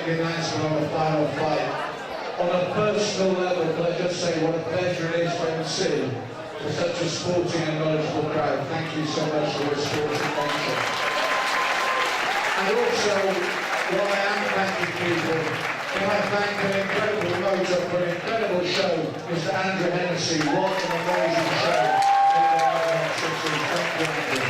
the announcement on the final fight. On a personal level, can I just say what a pleasure it is to MC for such a sporting and knowledgeable crowd. Thank you so much for your sporting attention. And also, while I am thanking people, can I thank an incredible motor for an incredible show, Mr. Andrew Hennessy. What an amazing show. Thank you, Andrew.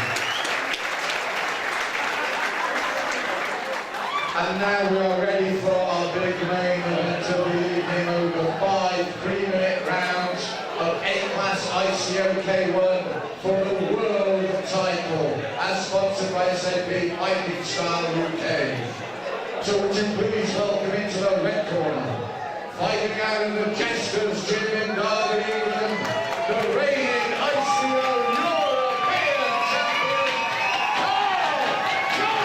And now we are ready for our big main event of the evening over 5 3-minute rounds of A-Class ICOK1 for the world title, as sponsored by SAP Fighting Style UK. So would you please welcome into the red corner, fighting out of the Jesters Gym in Derby, England, the reigning ICO European champion, Karl!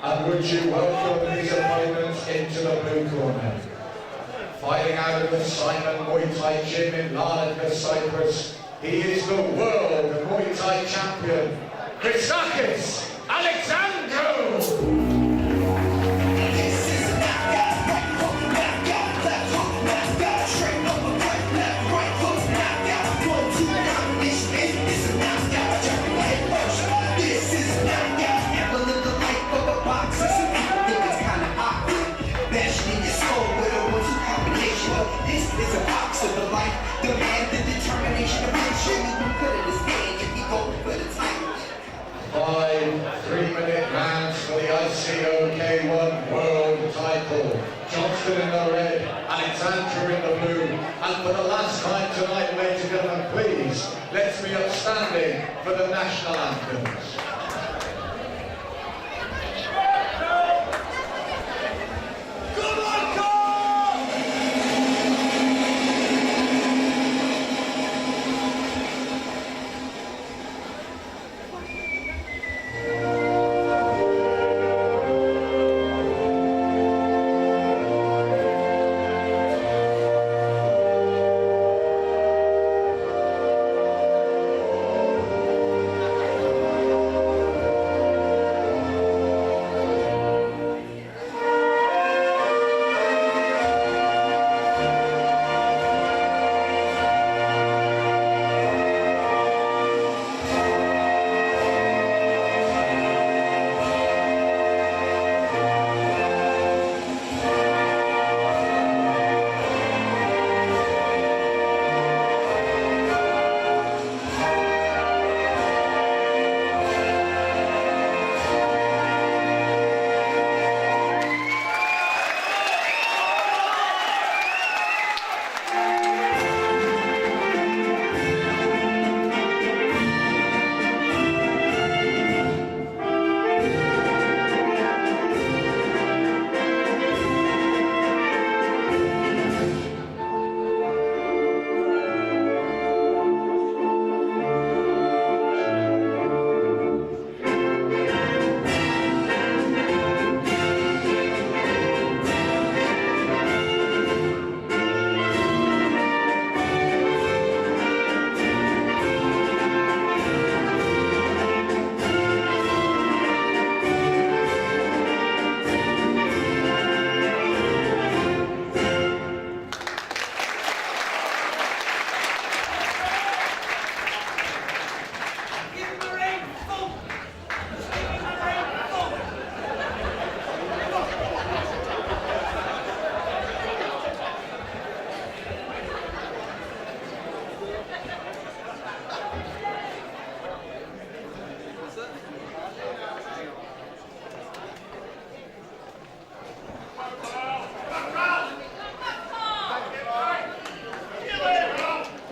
And would you welcome these opponents into the blue corner? Fighting out of the Simon Muay Thai Gym in Larnaca, Cyprus, he is the world Muay Thai champion, Christakis, Alexandrou! It's a box of the life, demand the determination of action. Even good at this game, if you go for the title. 5 3-minute rounds for the ICOK1 world title. Johnston in the red, Alexandrou in the blue. And for the last time tonight, ladies and gentlemen, please, let's be upstanding for the national anthems.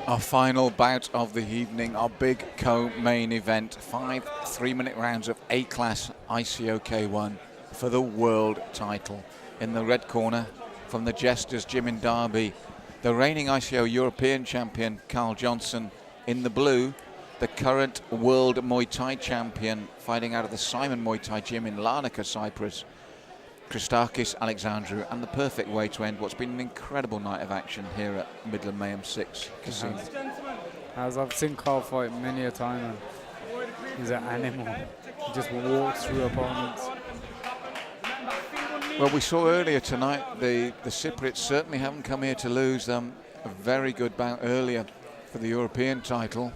Our final bout of the evening, our big co-main event, 5 3-minute rounds of A-Class ICOK1 for the world title. In the red corner, from the Jesters, Jimin Darby, the reigning ICO European champion, Karl Johnson. In the blue, the current world Muay Thai champion, fighting out of the Simon Muay Thai gym in Larnaca, Cyprus, Christakis, Alexandrou, and the perfect way to end what's been an incredible night of action here at Midland Mayhem 6 Casino. As I've seen Karl fight many a time, and he's an animal. He just walks through opponents. Well, we saw earlier tonight the Cypriots certainly haven't come here to lose. A very good bout earlier for the European title,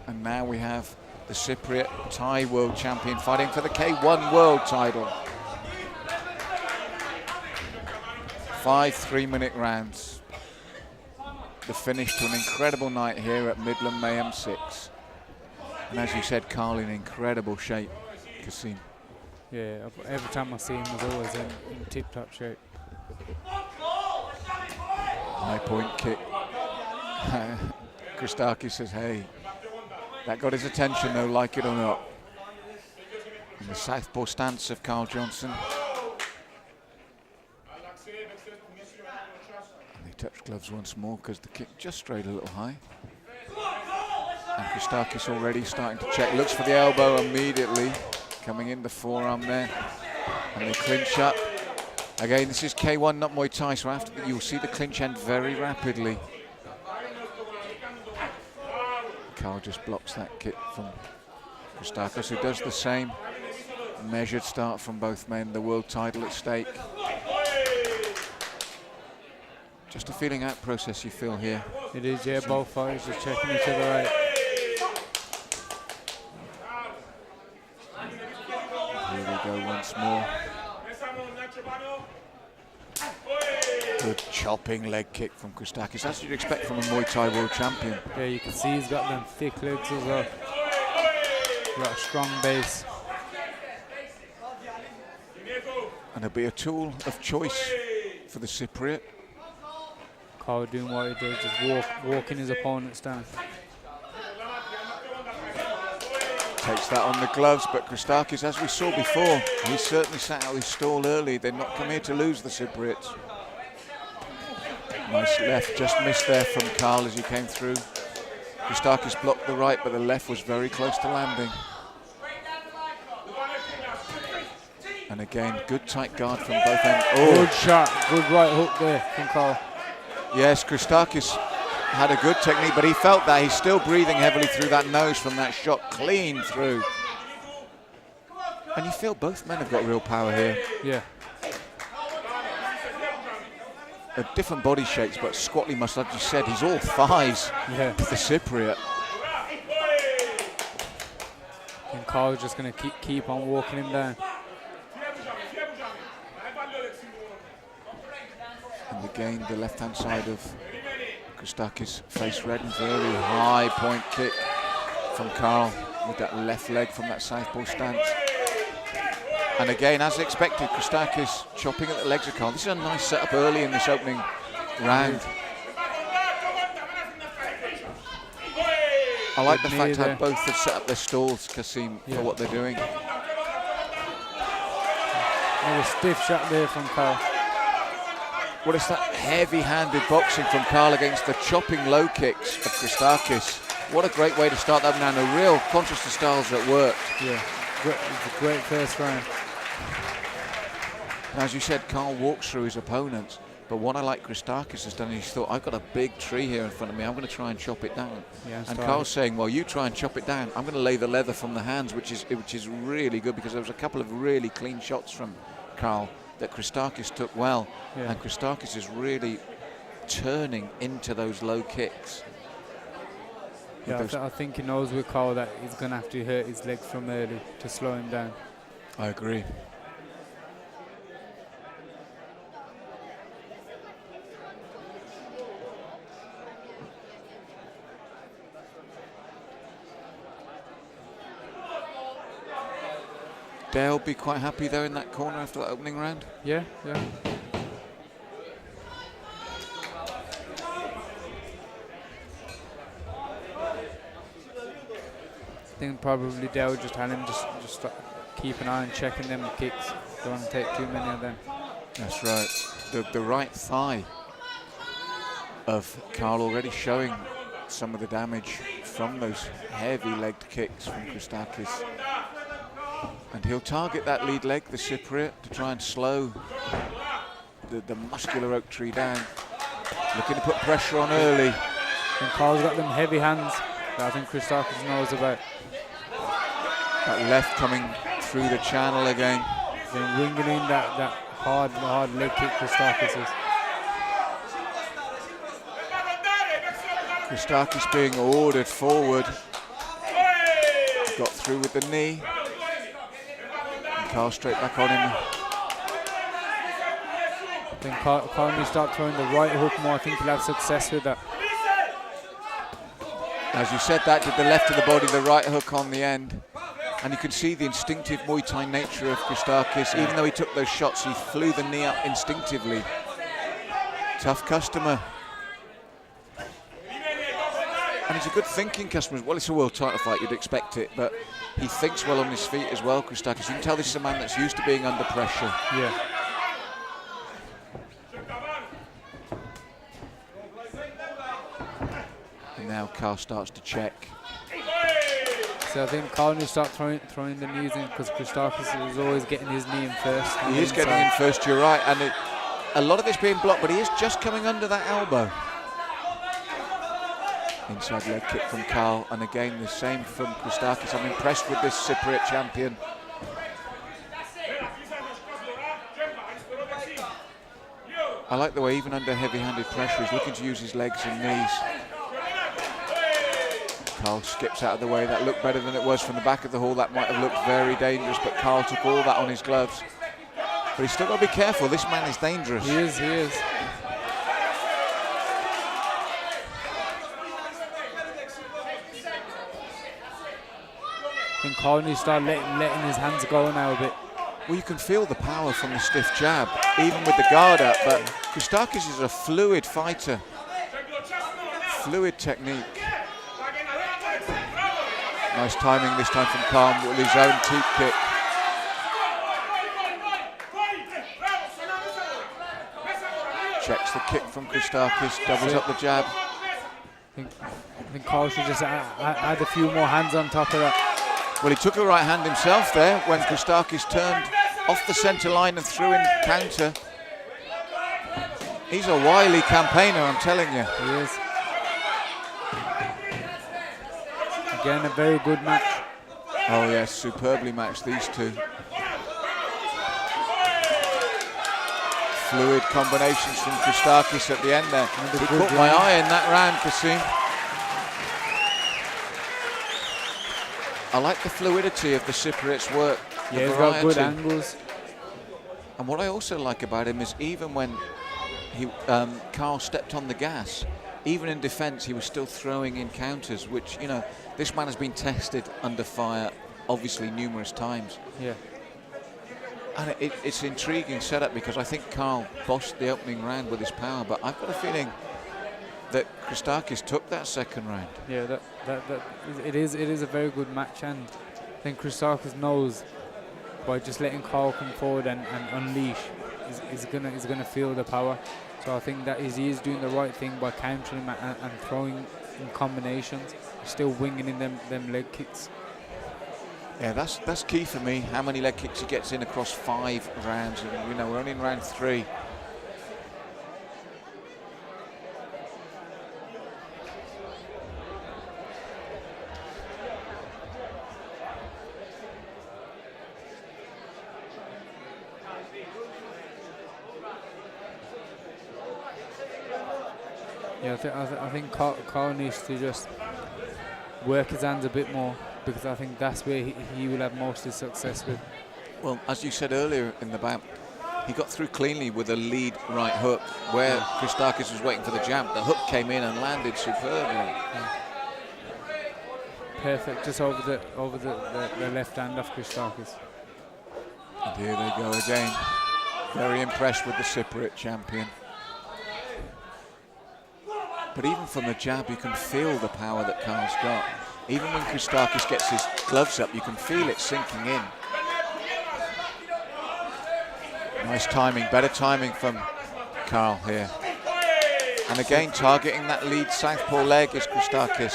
and now we have the Cypriot Thai world champion fighting for the K1 world title. 5 3-minute rounds. The finish to an incredible night here at Midland Mayhem 6. And as you said, Karl in incredible shape, Kasim. Yeah, every time I see him, he's always in tip-top shape. High point kick. Christakis says, hey, that got his attention though, like it or not. And the southpaw stance of Karl Johnson. And he touched gloves once more because the kick just strayed a little high. And Christakis already starting to check. Looks for the elbow immediately. Coming in the forearm there. And they clinch up. Again, this is K1, not Muay Thai, so after that you'll see the clinch end very rapidly. Karl just blocks that kick from Christakis, who does the same. Measured start from both men, the world title at stake. Just a feeling out process you feel here. It is, yeah, both fighters just checking each other out. Here we go once more. Good chopping leg kick from Christakis. That's what you'd expect from a Muay Thai world champion. Yeah, you can see he's got them thick legs as well. He's got a strong base. And it'll be a tool of choice for the Cypriot. Karl doing what he does, just walking his opponents down. Takes that on the gloves, but Christakis, as we saw before, he certainly sat out his stall early. They'd not come here to lose, the Cypriots. Nice left, just missed there from Karl as he came through. Christakis blocked the right, but the left was very close to landing. And again, good tight guard from both ends. Oh, good shot, good right hook there from Karl. Yes, Christakis had a good technique, but he felt that. He's still breathing heavily through that nose from that shot, clean through. And you feel both men have got real power here. Yeah. Different body shapes, but squatly muscle, as you said, he's all thighs. Yeah. The Cypriot. And Karl's just going to keep on walking him down. And again, the left-hand side of Christakis' face red, and very high point kick from Karl with that left leg from that southpaw stance. And again, as expected, Christakis chopping at the legs of Karl. This is a nice setup early in this opening round. I like the fact how both have set up their stalls, Kasim, for what they're doing. Another stiff shot there from Karl. Well, it's that heavy-handed boxing from Karl against the chopping low kicks of Christakis. What a great way to start that round. A real contrast to styles that worked. Yeah, it's a great first round. And as you said, Karl walks through his opponents. But what I like Christakis has done is he's thought, I've got a big tree here in front of me. I'm going to try and chop it down. Yeah, and Karl's saying, well, you try and chop it down. I'm going to lay the leather from the hands, which is really good, because there was a couple of really clean shots from Karl that Christakis took well. Yeah. And Christakis is really turning into those low kicks. Yeah, I think he knows with Karl that he's going to have to hurt his legs from early to slow him down. I agree. They'll be quite happy there in that corner after that opening round. Yeah, yeah. I think probably Dale just had him just keep an eye on checking them kicks. Don't want to take too many of them. That's right. The right thigh of Karl already showing some of the damage from those heavy-legged kicks from Christakis. And he'll target that lead leg, the Cypriot, to try and slow the muscular oak tree down. Looking to put pressure on early. And Karl's got them heavy hands that I think Christakis knows about. That left coming through the channel again. Then winging in that hard leg kick Christakis is. Christakis being ordered forward. Got through with the knee. And Karl straight back on him. Then Karl needs to start throwing the right hook more. I think he'll have success with that. As you said, that did the left of the body, the right hook on the end. And you can see the instinctive Muay Thai nature of Christakis. Even though he took those shots, he flew the knee up instinctively. Tough customer. And he's a good thinking customer. Well, it's a world title fight, you'd expect it, but he thinks well on his feet as well, Christakis. You can tell this is a man that's used to being under pressure. Yeah. And now Karl starts to check. So I think Karl needs to start throwing the knees in, because Christakis is always getting his knee in first. He is getting in first, you're right. And a lot of this being blocked, but he is just coming under that elbow. Inside leg kick from Karl, and again the same from Christakis. I'm impressed with this Cypriot champion. I like the way even under heavy-handed pressure he's looking to use his legs and knees. Karl skips out of the way. That looked better than it was from the back of the hall. That might have looked very dangerous, but Karl took all that on his gloves. But he's still got to be careful. This man is dangerous. He is. I think Karl needs to start letting his hands go now a bit. Well, you can feel the power from the stiff jab, even with the guard up, but Christakis is a fluid fighter. Fluid technique. Nice timing this time from Karl with his own teep kick. Checks the kick from Christakis, doubles up the jab. I think Karl should just add a few more hands on top of that. Well, he took a right hand himself there when Christakis turned off the centre line and threw in counter. He's a wily campaigner, I'm telling you. He is. Again, a very good match. Oh yes, superbly matched, these two. Fluid combinations from Christakis at the end there. He caught my eye in that round, Kasim. I like the fluidity of the Cypriot's work. Yeah, he's got good angles. And what I also like about him is even when Karl stepped on the gas, even in defence, he was still throwing in counters, which, you know, this man has been tested under fire, obviously, numerous times. Yeah. And it's an intriguing setup, because I think Karl bossed the opening round with his power, but I've got a feeling that Christakis took that second round. Yeah, it is a very good match, and I think Christakis knows by just letting Karl come forward and unleash, is gonna feel the power. So I think that he is doing the right thing by countering him and throwing in combinations, still winging in them leg kicks. Yeah, that's key for me. How many leg kicks he gets in across 5 rounds, and you know we're only in round 3. Yeah, I think Karl needs to just work his hands a bit more, because I think that's where he will have most of his success with. Well, as you said earlier in the bout, he got through cleanly with a lead right hook, where Christakis was waiting for the jab. The hook came in and landed superbly. Yeah. Perfect, just over the left hand of Christakis. And here they go again. Very impressed with the Cypriot champion. But even from the jab, you can feel the power that Karl's got. Even when Christakis gets his gloves up, you can feel it sinking in. Nice timing, better timing from Karl here. And again, targeting that lead southpaw leg is Christakis.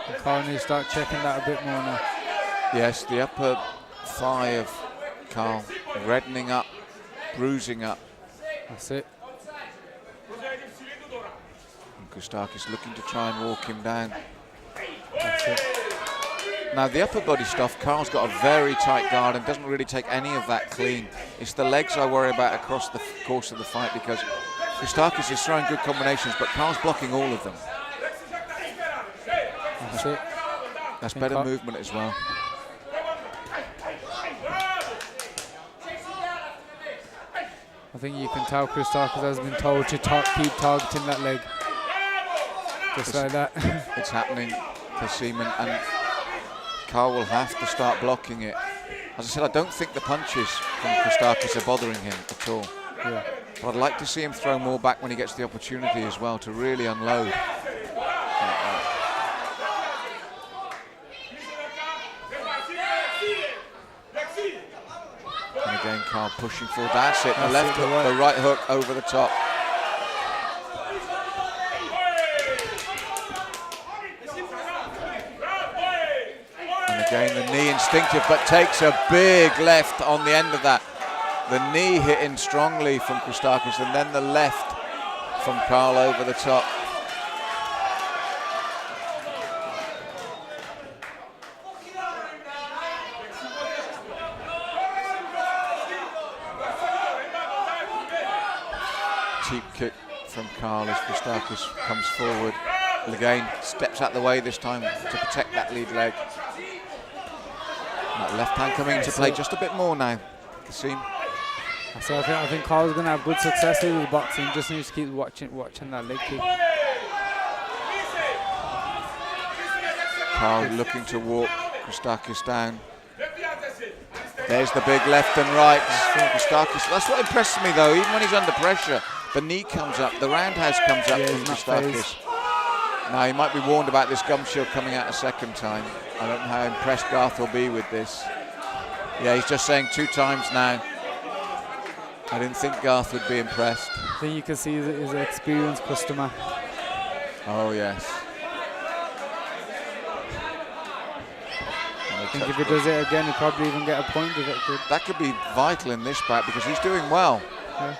And Karl needs to start checking that a bit more now. Yes, the upper thigh of Karl reddening up, bruising up. That's it. And Christakis looking to try and walk him down. That's it. Now the upper body stuff, Karl's got a very tight guard and doesn't really take any of that clean. It's the legs I worry about across the course of the fight, because Christakis is throwing good combinations, but Karl's blocking all of them. That's it. That's better movement as well. I think you can tell Christakis has been told to keep targeting that leg. Just like that. It's happening to Seaman, and Karl will have to start blocking it. As I said, I don't think the punches from Christakis are bothering him at all. Yeah. But I'd like to see him throw more back when he gets the opportunity as well to really unload. And again, Karl pushing forward. That's it. The left hook, the right hook over the top. And again, the knee instinctive, but takes a big left on the end of that. The knee hitting strongly from Christakis, and then the left from Karl over the top. Cheap kick from Karl as Christakis comes forward. And again, steps out the way this time to protect that lead leg. And that left hand coming into play just a bit more now. Kasim. So I think Karl's going to have good success with his boxing. Just needs to keep watching that leg kick. Karl looking to walk Christakis down. There's the big left and right. Christakis. That's what impresses me though. Even when he's under pressure, the knee comes up, the roundhouse comes up from Christakis. Now he might be warned about this gum shield coming out a second time. I don't know how impressed Garth will be with this. Yeah, he's just saying 2 times now. I didn't think Garth would be impressed. I think you can see that he's an experienced customer. Oh yes. I think if he does it again, he'll probably even get a point with it. That could be vital in this bout because he's doing well. Yeah.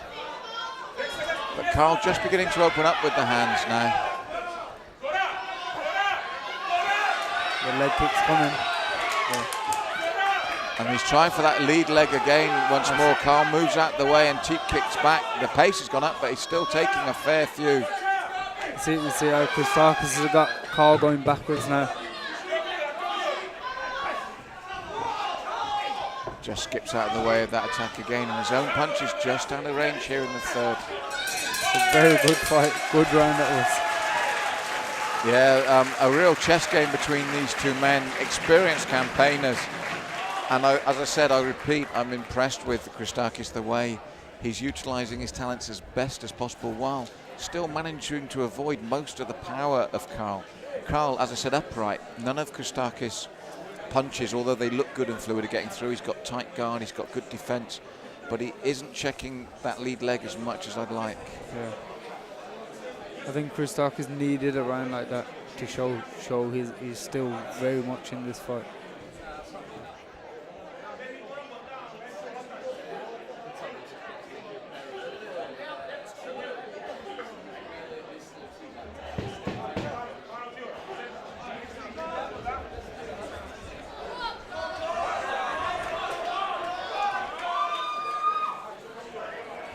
But Karl just beginning to open up with the hands now. The leg kick's coming. Yeah. And he's trying for that lead leg again once more. Karl moves out the way and cheap kicks back. The pace has gone up, but he's still taking a fair few. You see how Christakis has got Karl going backwards now. Just skips out of the way of that attack again, and his own punch is just out of range here in the third. It's a very good fight, good round that was. Yeah, a real chess game between these two men, experienced campaigners. And as I said, I repeat, I'm impressed with Christakis, the way he's utilising his talents as best as possible while still managing to avoid most of the power of Karl. Karl, as I said, upright. None of Christakis' punches, although they look good and fluid, are getting through. He's got tight guard, he's got good defence, but he isn't checking that lead leg as much as I'd like. Yeah. I think Christakis needed a round like that to show he's still very much in this fight.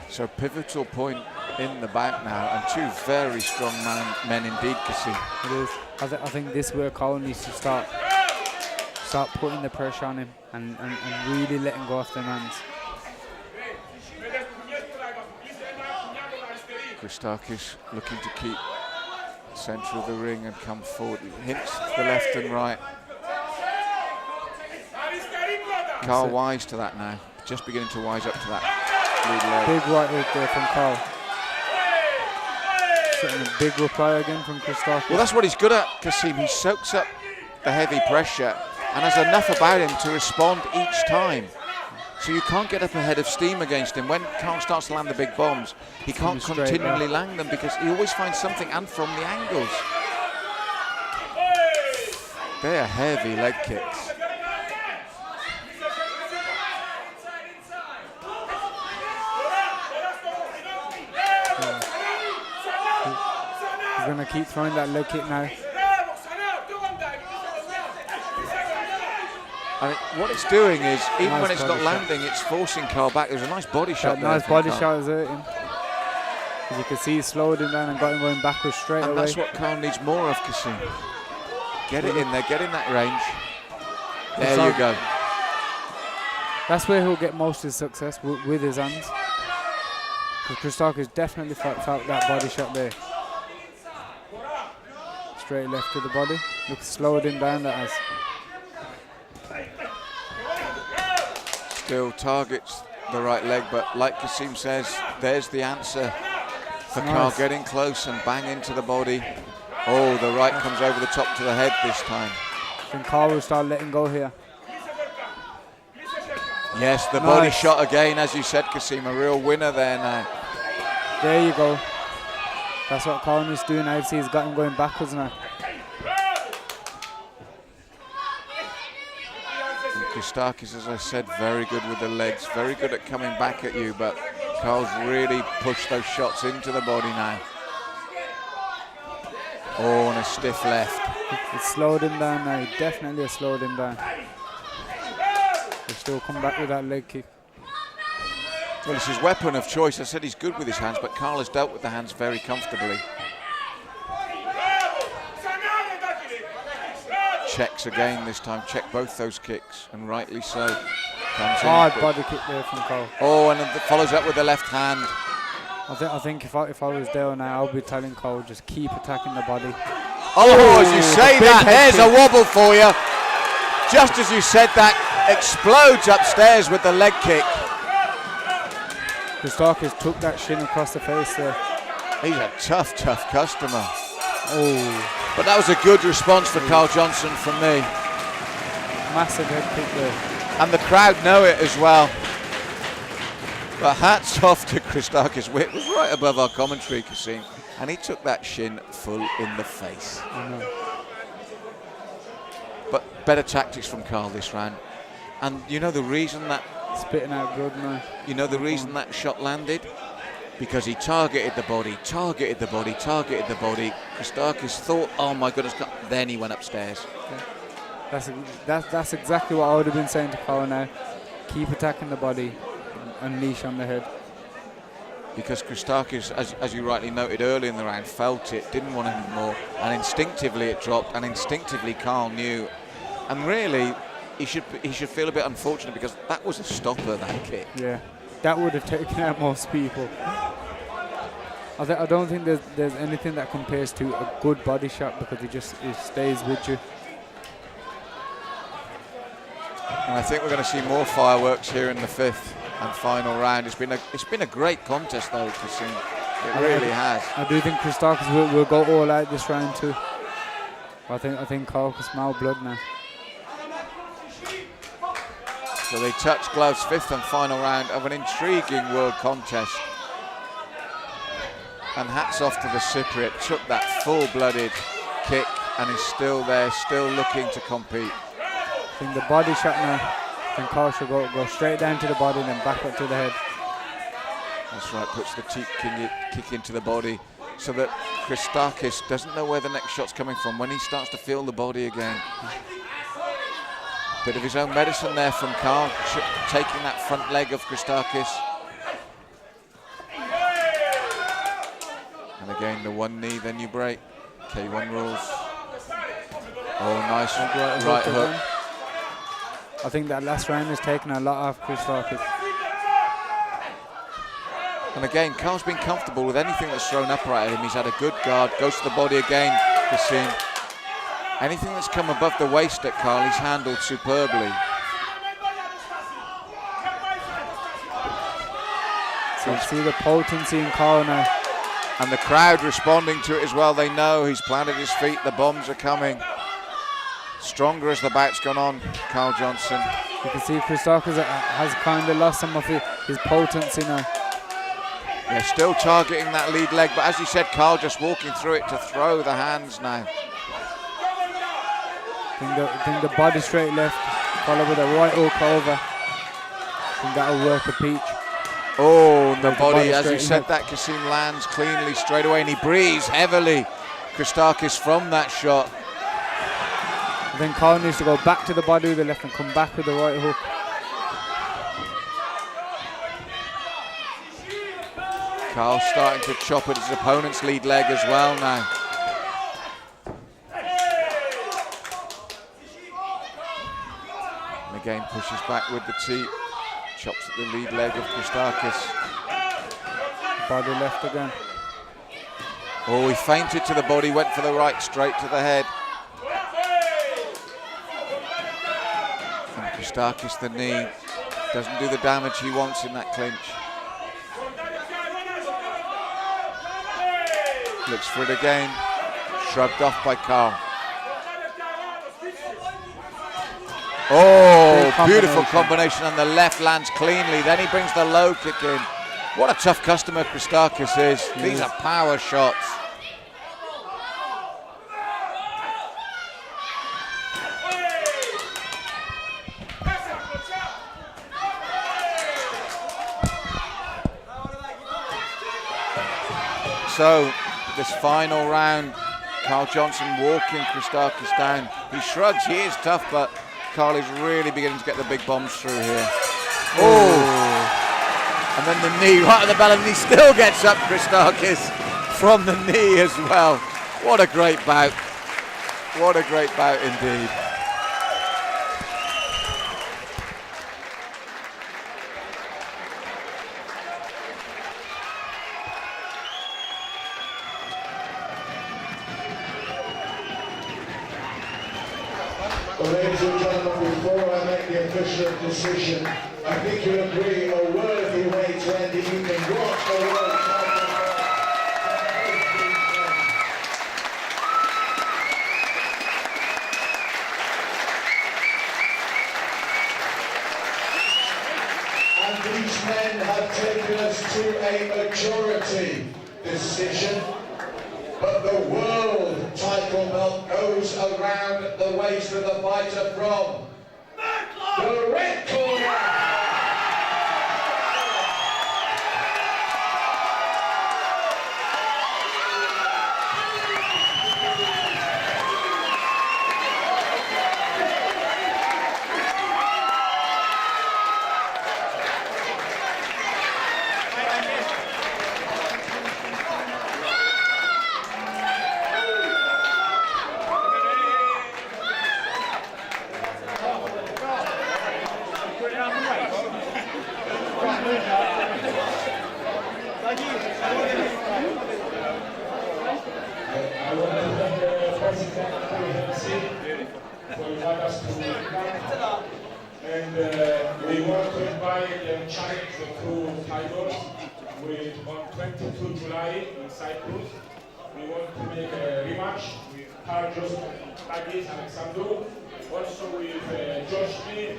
So pivotal point in the bout now, and 2 very strong men indeed, Kasim. It is. I think this is where Karl needs to start putting the pressure on him and really letting go of their hands. Christakis looking to keep centre of the ring and come forward. Hints to the left and right. Karl wise to that now, just beginning to wise up to that. Big right hook there from Karl. Setting a big reply again from Christakis. Well, that's what he's good at, Kasim. He soaks up the heavy pressure and has enough about him to respond each time. So you can't get up ahead of steam against him. When Karl starts to land the big bombs, he can't continually land them because he always finds something, and from the angles. They are heavy leg kicks. He's going to keep throwing that leg kick now. I mean, what it's doing is, even when it's not landing, it's forcing Karl back. There's a nice body shot there. Nice body shot is hurting. As you can see, he slowed him down and got him going backwards straight away. And that's what Karl needs more of, Kasim. Get it in there, get in that range. There you go. That's where he'll get most of his success, with his hands. Because Christakis definitely felt that body shot there. Straight left to the body. Look, slowed him down, that has. Still targets the right leg, but like Kasim says, there's the answer for Karl, getting close and bang into the body. Oh, the right comes over the top to the head this time. I think Karl will start letting go here. Yes, the body shot again, as you said, Kasim, a real winner there now. There you go. That's what Karl is doing now. See, he's got him going backwards now. Christakis, as I said, very good with the legs, very good at coming back at you, but Karl's really pushed those shots into the body now. Oh, and a stiff left. It slowed him down now. He definitely has slowed him down. He'll still come back with that leg kick. Well, it's his weapon of choice. I said he's good with his hands, but Karl has dealt with the hands very comfortably. Checks again this time, check both those kicks, and rightly so. Hard body kick there from Karl. Oh, and then follows up with the left hand. I think if I was there now, I'll be telling Karl, just keep attacking the body. Oh, as you say that, there's a wobble for you. Just as you said that, explodes upstairs with the leg kick. Christakis took that shin across the face there. He's a tough, tough customer. Oh. But that was a good response for Karl Johnson from me. Massive head kick there. And the crowd know it as well. But hats off to Christakis. It was right above our commentary, Kasim. And he took that shin full in the face. I know. But better tactics from Karl this round. And you know the reason that... Spitting out blood now. You know the reason that shot landed? Because he targeted the body, targeted the body, targeted the body. Christakis thought, oh my goodness, then he went upstairs. That's exactly what I would have been saying to Karl now. Keep attacking the body, unleash on the head. Because Christakis, as you rightly noted earlier in the round, felt it, didn't want any more, and instinctively it dropped, and instinctively Karl knew. And really, he should feel a bit unfortunate because that was a stopper, that kick. Yeah, that would have taken out most people. I don't think there's anything that compares to a good body shot because it stays with you. And I think we're going to see more fireworks here in the fifth and final round. It's been a great contest though, Kasim. It really has. I do think Christakis will go all out this round too. I think Karl can smell blood now. So they touch gloves, fifth and final round of an intriguing world contest. And hats off to the Cypriot, took that full-blooded kick and is still there, still looking to compete. I think the body shot now, I think Karl should go straight down to the body and then back up to the head. That's right, puts the kick into the body so that Christakis doesn't know where the next shot's coming from when he starts to feel the body again. Bit of his own medicine there from Karl, taking that front leg of Christakis. And again, the one knee, then you break. K1 rules. Oh, nice right hook. I think that last round has taken a lot off Christakis. And again, Karl's been comfortable with anything that's thrown upright at him. He's had a good guard, goes to the body again, Kasim. Anything that's come above the waist at Karl, he's handled superbly. So you see the potency in Karl now. And the crowd responding to it as well. They know he's planted his feet, the bombs are coming. stronger as the bout's gone on, Karl Johnson. You can see Christakis has kind of lost some of his potency now. They're still targeting that lead leg, but as you said, Karl just walking through it to throw the hands now. I think the body straight left, followed with a right hook over. I think that'll work a peach. Oh, the body, body as you straight said, that Kasim lands cleanly straight away, and he breathes heavily, Christakis, from that shot. I think Karl needs to go back to the body with the left and come back with the right hook. Karl starting to chop at his opponent's lead leg as well now. And again pushes back with the teeth, chops at the lead leg of Christakis. Body left again. Oh, he feinted to the body, went for the right, straight to the head. And Christakis, the knee, doesn't do the damage he wants in that clinch. Looks for it again, shrugged off by Karl. Oh, beautiful combination, and the left lands cleanly. Then he brings the low kick in. What a tough customer Christakis is. These are power shots. So, this final round, Karl Johnson walking Christakis down. He shrugs, he is tough, but Karl is really beginning to get the big bombs through here. Oh! And then the knee right at the belly, and he still gets up Christakis from the knee as well. What a great bout. What a great bout indeed. Ladies and gentlemen, before I make the official decision, I think you'll agree a worthy way to end the evening. What a world title! And these men have taken us to a majority decision. But the world title belt goes around the waist of the fighter from the red corner. And we want to invite and challenge the two titles on 22 July in Cyprus. We want to make a rematch with Karl Johnson, Christakis, Alexandrou, also with Josh Smith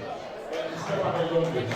and Stefan London.